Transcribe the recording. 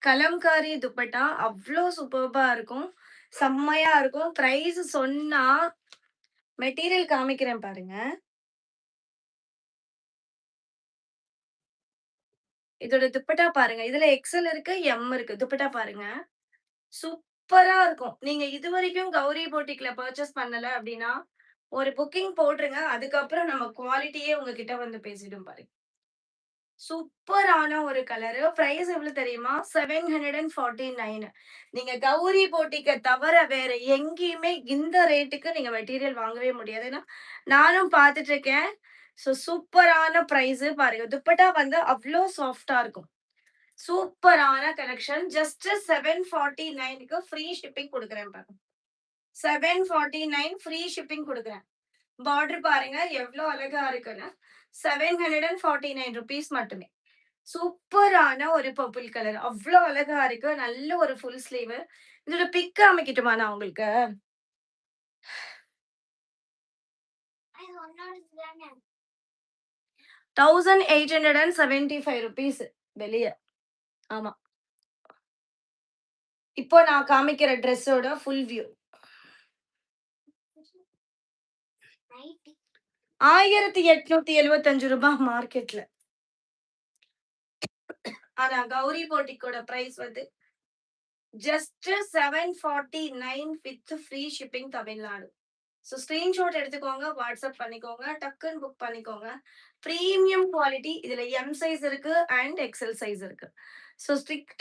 கலம்காரி துப்பட்டா அவ்ளோ சூப்பர்பா இருக்கும். செம்மையா இருக்கும். பிரைஸ் சொன்னா மெட்டீரியல் காமிக்கிறேன் பாருங்க. இதோட துப்பட்டா பாருங்க. இதுல எக்ஸ்எல் இருக்கு, எம் இருக்கு. துப்பட்டா பாருங்க. சூப்பரா இருக்கும். நீங்க இதுவரைக்கும் கௌரி போட்டிக்ல பர்ச்சேஸ் பண்ணல அப்டின்னா, ஒரு புக்கிங் போட்ருங்க. அதுக்கப்புறம் நம்ம குவாலிட்டியே உங்ககிட்ட வந்து பேசிடும் பாருங்க. சூப்பரான ஒரு கலரு. பிரைஸ் எவ்வளோ தெரியுமா? 749. நீங்க கௌரி போட்டிக்க தவிர வேற எங்கேயுமே இந்த ரேட்டுக்கு நீங்க மெட்டீரியல் வாங்கவே முடியாது. ஏன்னா, நானும் பார்த்துட்டு இருக்கேன். சூப்பரான பிரைஸு பாருங்க. துப்பட்டா வந்து அவ்ளோ சாஃப்ட்டா இருக்கும். சூப்பரான கலெக்ஷன். ஜஸ்ட் 749க்கு ஃப்ரீ ஷிப்பிங் குடுக்குறேன் பாருங்க. 749 ஃப்ரீ ஷிப்பிங் குடுக்குறேன். பார்டர் பாருங்க எவ்ளோ அழகா இருக்குன்னு. ₹749 மட்டுமே. சூப்பரான ஒரு பர்பிள் கலர். அவ்ளோ அழகா இருக்கு. நல்ல ஒரு ஃபுல் ஸ்லீவு. இதோட பிக் காமிக்கட்டுமா நான் உங்களுக்கு? ₹1875 வெளிய. ஆமா. இப்போ நான் காமிக்கிற ட்ரெஸ்ஸோட ஃபுல் வியூ. ₹1875 மார்க்கெட்ல. ஆனா கௌரி போட்டிக்கோட பிரைஸ் வந்து just 749 with free shipping Tamil Nadu. Screenshot எடுத்துக்கோங்க, வாட்ஸ்அப் பண்ணிக்கோங்க, டக்குன்னு புக் பண்ணிக்கோங்க. Premium quality. இதுல எம் சைஸ் இருக்கு அண்ட் எக்ஸ்எல் சைஸ் இருக்கு. ஸ்ட்ரிக்ட்